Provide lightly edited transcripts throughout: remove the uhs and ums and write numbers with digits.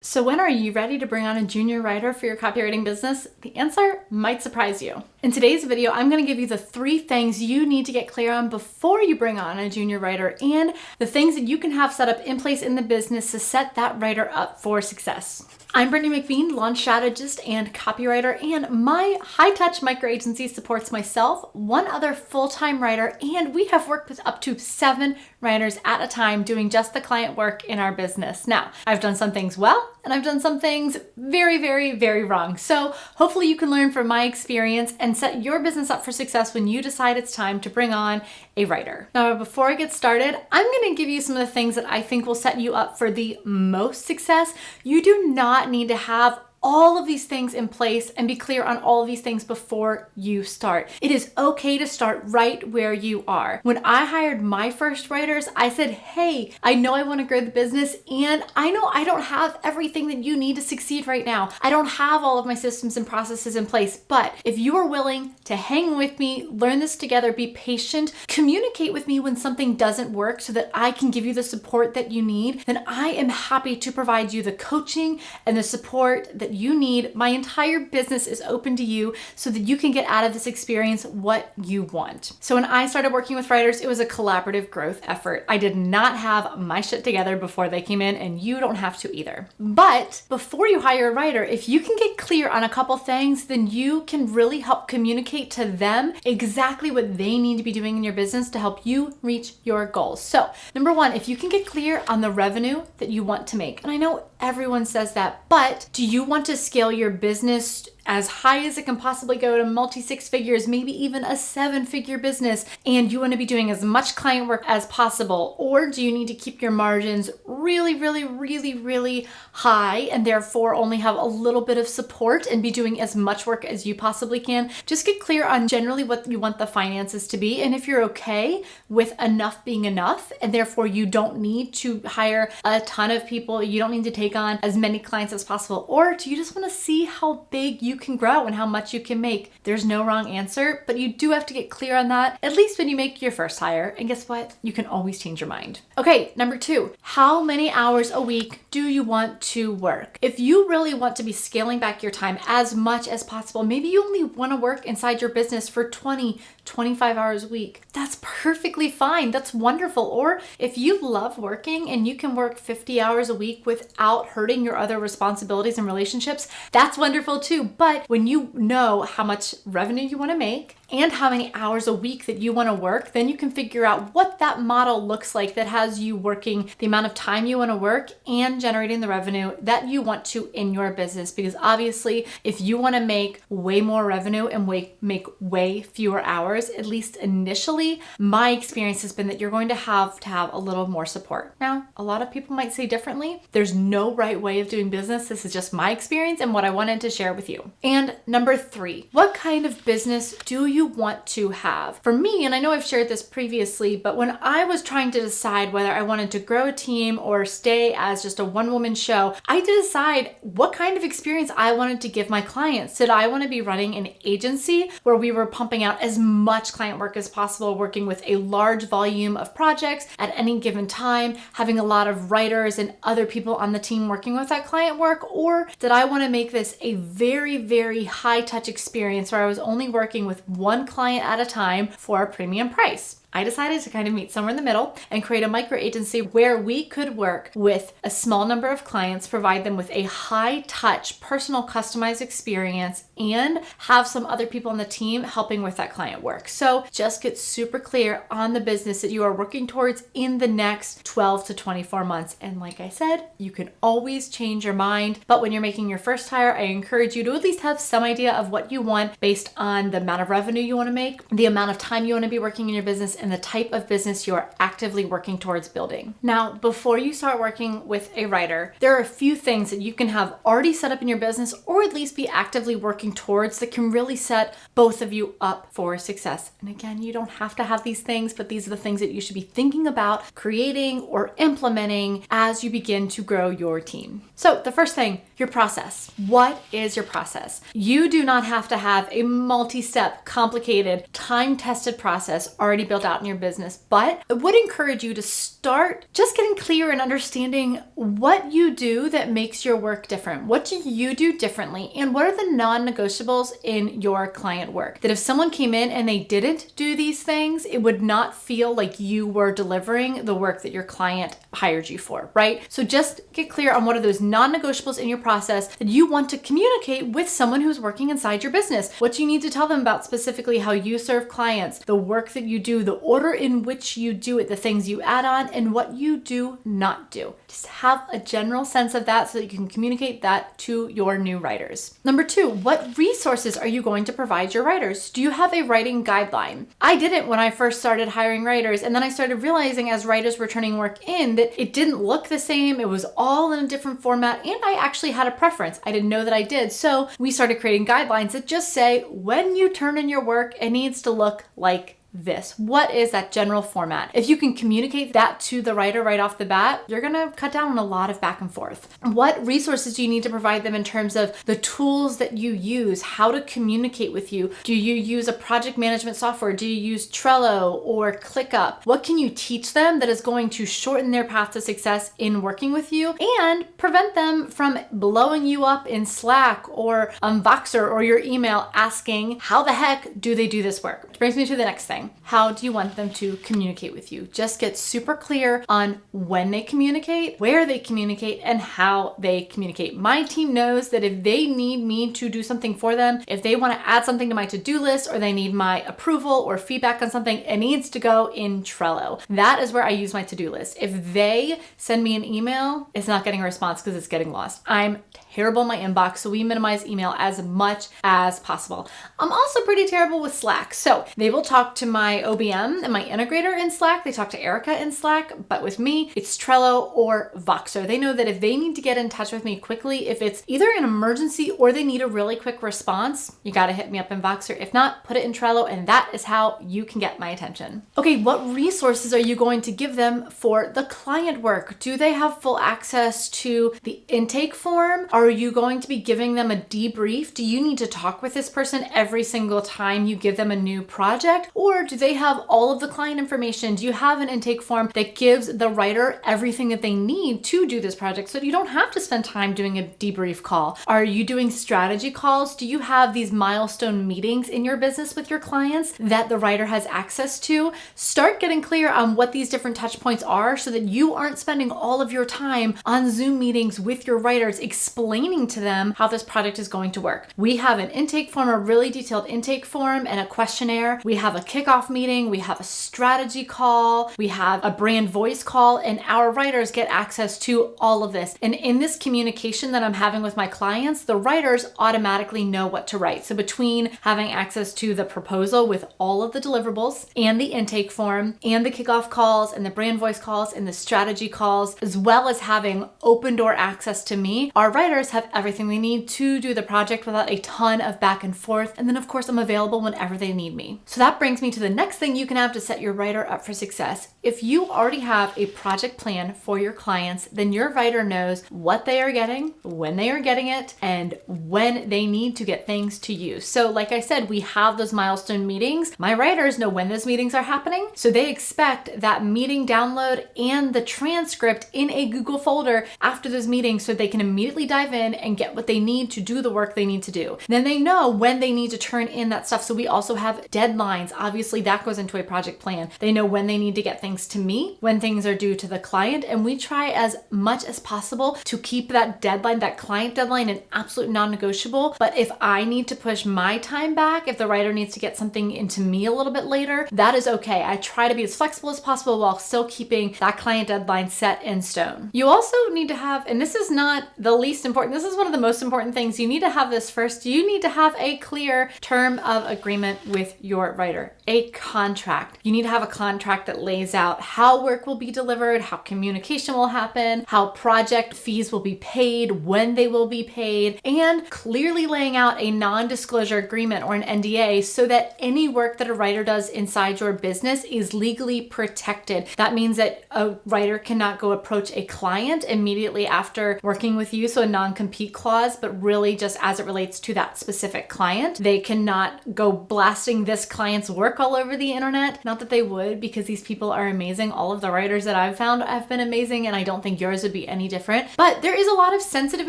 So when are you ready to bring on a junior writer for your copywriting business? The answer might surprise you. In today's video, I'm going to give you the 3 things you need to get clear on before you bring on a junior writer and the things that you can have set up in place in the business to set that writer up for success. I'm Brittany McBean, launch strategist and copywriter, and my high-touch micro agency supports myself, one other full-time writer, and we have worked with up to 7 writers at a time doing just the client work in our business. Now, I've done some things well, and I've done some things very, very, very wrong. So hopefully you can learn from my experience and set your business up for success when you decide it's time to bring on a writer. Now, before I get started, I'm going to give you some of the things that I think will set you up for the most success. You do not need to have all of these things in place and be clear on all of these things before you start. It is okay to start right where you are. When I hired my first writers, I said, hey, I know I want to grow the business and I know I don't have everything that you need to succeed right now. I don't have all of my systems and processes in place, but if you are willing to hang with me, learn this together, be patient, communicate with me when something doesn't work so that I can give you the support that you need, then I am happy to provide you the coaching and the support that you need. My entire business is open to you so that you can get out of this experience what you want. So when I started working with writers, it was a collaborative growth effort. I did not have my shit together before they came in, and you don't have to either. But before you hire a writer, if you can get clear on a couple things, then you can really help communicate to them exactly what they need to be doing in your business to help you reach your goals. So number 1, if you can get clear on the revenue that you want to make, and I know everyone says that, but do you want to scale your business as high as it can possibly go to multi-6 figures, maybe even a 7-figure business, and you want to be doing as much client work as possible? Or do you need to keep your margins really, really, really, really high and therefore only have a little bit of support and be doing as much work as you possibly can? Just get clear on generally what you want the finances to be, and if you're okay with enough being enough, and therefore you don't need to hire a ton of people, you don't need to take on as many clients as possible, or do you just want to see how big you can grow and how much you can make? There's no wrong answer, but you do have to get clear on that, at least when you make your first hire. And guess what? You can always change your mind. Okay, number 2, how many hours a week do you want to work? If you really want to be scaling back your time as much as possible, maybe you only want to work inside your business for 20, 25 hours a week. That's perfectly fine. That's wonderful. Or if you love working and you can work 50 hours a week without hurting your other responsibilities and relationships, that's wonderful too. But when you know how much revenue you want to make and how many hours a week that you want to work, then you can figure out what that model looks like that has you working the amount of time you want to work and generating the revenue that you want to in your business. Because obviously, if you want to make way more revenue and make way fewer hours, at least initially, my experience has been that you're going to have a little more support. Now, a lot of people might say differently. There's no right way of doing business. This is just my experience and what I wanted to share with you. And number 3, what kind of business do you want to have? For me, and I know I've shared this previously, but when I was trying to decide whether I wanted to grow a team or stay as just a one-woman show, I had to decide what kind of experience I wanted to give my clients. Did I want to be running an agency where we were pumping out as much client work as possible, working with a large volume of projects at any given time, having a lot of writers and other people on the team working with that client work? Or did I want to make this a very, very high touch experience where I was only working with one client at a time for a premium price? I decided to kind of meet somewhere in the middle and create a micro agency where we could work with a small number of clients, provide them with a high touch, personal, customized experience, and have some other people on the team helping with that client work. So just get super clear on the business that you are working towards in the next 12 to 24 months. And like I said, you can always change your mind. But when you're making your first hire, I encourage you to at least have some idea of what you want based on the amount of revenue you want to make, the amount of time you want to be working in your business, and the type of business you are actively working towards building. Now, before you start working with a writer, there are a few things that you can have already set up in your business or at least be actively working towards that can really set both of you up for success. And again, you don't have to have these things, but these are the things that you should be thinking about creating or implementing as you begin to grow your team. So the first thing, your process. What is your process? You do not have to have a multi-step, complicated, time-tested process already built out out in your business. But I would encourage you to start just getting clear and understanding what you do that makes your work different. What do you do differently? And what are the non-negotiables in your client work? That if someone came in and they didn't do these things, it would not feel like you were delivering the work that your client hired you for, right? So just get clear on what are those non-negotiables in your process that you want to communicate with someone who's working inside your business. What do you need to tell them about specifically how you serve clients, the work that you do, the order in which you do it, the things you add on, and what you do not do. Just have a general sense of that so that you can communicate that to your new writers. Number 2, what resources are you going to provide your writers? Do you have a writing guideline? I didn't when I first started hiring writers, and then I started realizing as writers were turning work in that it didn't look the same. It was all in a different format, and I actually had a preference. I didn't know that I did. So we started creating guidelines that just say, when you turn in your work, it needs to look like this. What is that general format? If you can communicate that to the writer right off the bat, you're gonna cut down on a lot of back and forth. What resources do you need to provide them in terms of the tools that you use, how to communicate with you? Do you use a project management software? Do you use Trello or ClickUp? What can you teach them that is going to shorten their path to success in working with you and prevent them from blowing you up in Slack or Voxer or your email asking, how the heck do they do this work? Which brings me to the next thing. How do you want them to communicate with you? Just get super clear on when they communicate, where they communicate, and how they communicate. My team knows that if they need me to do something for them, if they want to add something to my to-do list or they need my approval or feedback on something, it needs to go in Trello. That is where I use my to-do list. If they send me an email, it's not getting a response because it's getting lost. I'm terrible in my inbox, so we minimize email as much as possible. I'm also pretty terrible with Slack. So they will talk to my OBM and my integrator in Slack. They talk to Erica in Slack, but with me, it's Trello or Voxer. They know that if they need to get in touch with me quickly, if it's either an emergency or they need a really quick response, you got to hit me up in Voxer. If not, put it in Trello, and that is how you can get my attention. Okay, what resources are you going to give them for the client work? Do they have full access to the intake form? Are you going to be giving them a debrief? Do you need to talk with this person every single time you give them a new project? Or do they have all of the client information? Do you have an intake form that gives the writer everything that they need to do this project so you don't have to spend time doing a debrief call? Are you doing strategy calls? Do you have these milestone meetings in your business with your clients that the writer has access to? Start getting clear on what these different touch points are so that you aren't spending all of your time on Zoom meetings with your writers explaining to them how this project is going to work. We have an intake form, a really detailed intake form and a questionnaire. We have a kickoff meeting. We have a strategy call. We have a brand voice call, and our writers get access to all of this. And in this communication that I'm having with my clients, the writers automatically know what to write. So between having access to the proposal with all of the deliverables and the intake form and the kickoff calls and the brand voice calls and the strategy calls, as well as having open door access to me, our writers have everything they need to do the project without a ton of back and forth. And then of course I'm available whenever they need me. So that brings me to the next thing you can have to set your writer up for success. If you already have a project plan for your clients, then your writer knows what they are getting, when they are getting it, and when they need to get things to you. So like I said, we have those milestone meetings. My writers know when those meetings are happening. So they expect that meeting download and the transcript in a Google folder after those meetings so they can immediately dive in and get what they need to do the work they need to do. Then they know when they need to turn in that stuff. So we also have deadlines. Obviously that goes into a project plan. They know when they need to get things to me, when things are due to the client, and we try as much as possible to keep that deadline, that client deadline, an absolute non-negotiable. But if I need to push my time back, if the writer needs to get something into me a little bit later, that is okay. I try to be as flexible as possible while still keeping that client deadline set in stone. You also need to have, and this is not the least important, this is one of the most important things, you need to have this first. You need to have a clear term of agreement with your writer, a contract. You need to have a contract that lays out how work will be delivered, how communication will happen, how project fees will be paid, when they will be paid, and clearly laying out a non-disclosure agreement or an NDA so that any work that a writer does inside your business is legally protected. That means that a writer cannot go approach a client immediately after working with you, so a non-compete clause, but really just as it relates to that specific client. They cannot go blasting this client's work work all over the internet. Not that they would, because these people are amazing. All of the writers that I've found have been amazing, and I don't think yours would be any different. But there is a lot of sensitive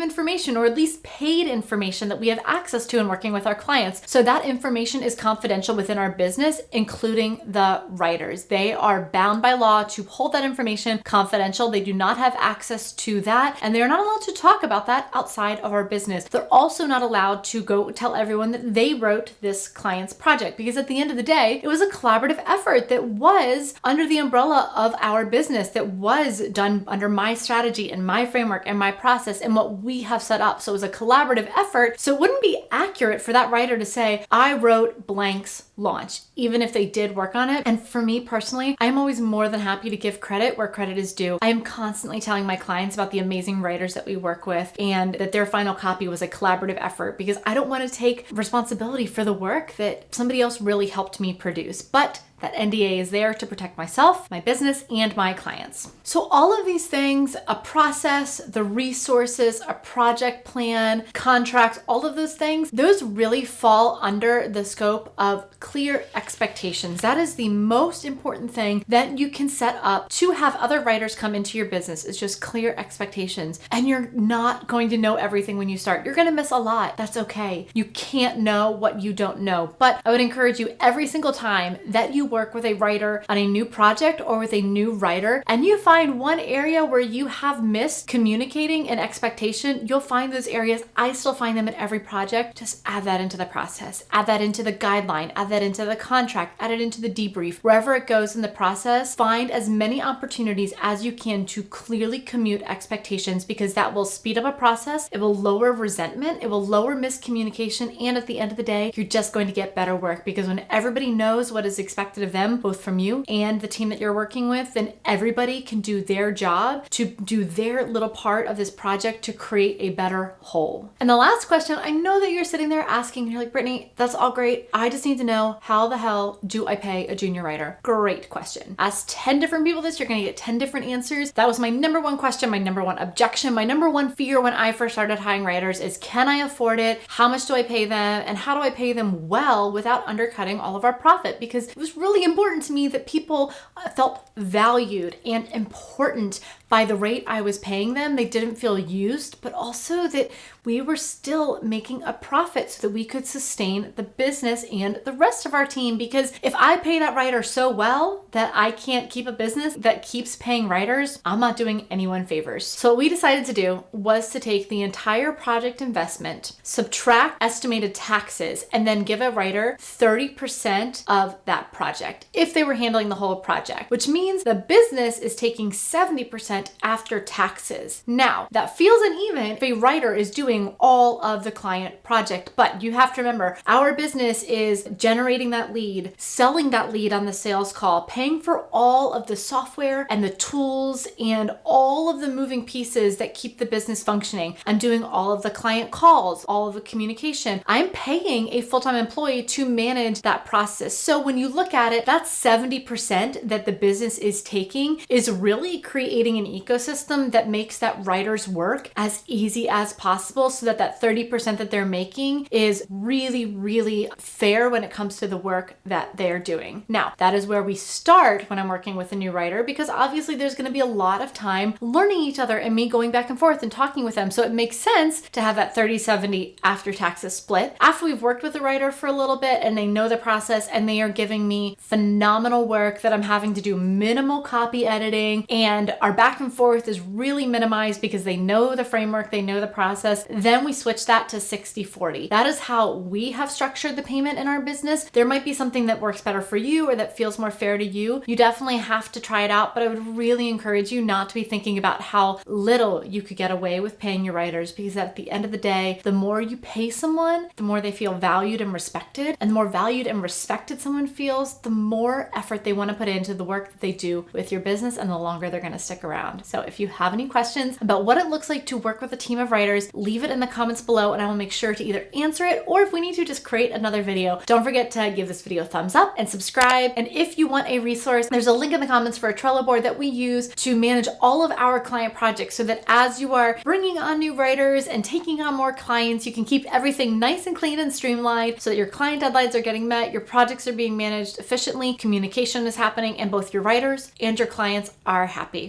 information, or at least paid information, that we have access to in working with our clients. So that information is confidential within our business, including the writers. They are bound by law to hold that information confidential. They do not have access to that, and they're not allowed to talk about that outside of our business. They're also not allowed to go tell everyone that they wrote this client's project, because at the end of the day, it was a collaborative effort that was under the umbrella of our business, that was done under my strategy and my framework and my process and what we have set up. So it was a collaborative effort. So it wouldn't be accurate for that writer to say, I wrote blank's launch, even if they did work on it. And for me personally, I'm always more than happy to give credit where credit is due. I am constantly telling my clients about the amazing writers that we work with and that their final copy was a collaborative effort, because I don't want to take responsibility for the work that somebody else really helped me produce. But that NDA is there to protect myself, my business, and my clients. So all of these things, a process, the resources, a project plan, contracts, all of those things, those really fall under the scope of clear expectations. That is the most important thing that you can set up to have other writers come into your business, is just clear expectations. And you're not going to know everything when you start. You're going to miss a lot. That's okay. You can't know what you don't know. But I would encourage you, every single time that you work with a writer on a new project or with a new writer, and you find one area where you have missed communicating an expectation, you'll find those areas. I still find them in every project. Just add that into the process, add that into the guideline, add that into the contract, add it into the debrief. Wherever it goes in the process, find as many opportunities as you can to clearly commute expectations, because that will speed up a process. It will lower resentment. It will lower miscommunication. And at the end of the day, you're just going to get better work, because when everybody knows what is expected of them, both from you and the team that you're working with, then everybody can do their job to do their little part of this project to create a better whole. And the last question, I know that you're sitting there asking, you're like, Brittany, that's all great. I just need to know, how the hell do I pay a junior writer? Great question. Ask 10 different people this, you're gonna get 10 different answers. That was my number one question, my number one objection, my number one fear when I first started hiring writers is, can I afford it? How much do I pay them? And how do I pay them well without undercutting all of our profit? Because it was really important to me that people felt valued and important by the rate I was paying them. They didn't feel used, but also that we were still making a profit so that we could sustain the business and the rest of our team. Because if I pay that writer so well that I can't keep a business that keeps paying writers, I'm not doing anyone favors. So what we decided to do was to take the entire project investment, subtract estimated taxes, and then give a writer 30% of that project if they were handling the whole project, which means the business is taking 70% after taxes. Now, that feels uneven if a writer is doing all of the client project, but you have to remember, our business is generating that lead, selling that lead on the sales call, paying for all of the software and the tools and all of the moving pieces that keep the business functioning. I'm doing all of the client calls, all of the communication. I'm paying a full-time employee to manage that process. So when you look at it, that's 70% that the business is taking is really creating an ecosystem that makes that writer's work as easy as possible, so that that 30% that they're making is really, really fair when it comes to the work that they're doing. Now, that is where we start when I'm working with a new writer, because obviously there's going to be a lot of time learning each other and me going back and forth and talking with them. So it makes sense to have that 30-70 after taxes split. After we've worked with the writer for a little bit and they know the process and they are giving me phenomenal work that I'm having to do minimal copy editing, and our back and forth is really minimized because they know the framework, they know the process, then we switch that to 60-40. That is how we have structured the payment in our business. There might be something that works better for you or that feels more fair to you. You definitely have to try it out, but I would really encourage you not to be thinking about how little you could get away with paying your writers, because at the end of the day, the more you pay someone, the more they feel valued and respected, and the more valued and respected someone feels, the more effort they want to put into the work that they do with your business, and the longer they're going to stick around. So if you have any questions about what it looks like to work with a team of writers, leave it in the comments below and I will make sure to either answer it, or if we need to, just create another video. Don't forget to give this video a thumbs up and subscribe. And if you want a resource, there's a link in the comments for a Trello board that we use to manage all of our client projects, so that as you are bringing on new writers and taking on more clients, you can keep everything nice and clean and streamlined so that your client deadlines are getting met, your projects are being managed efficiently, communication is happening, and both your writers and your clients are happy.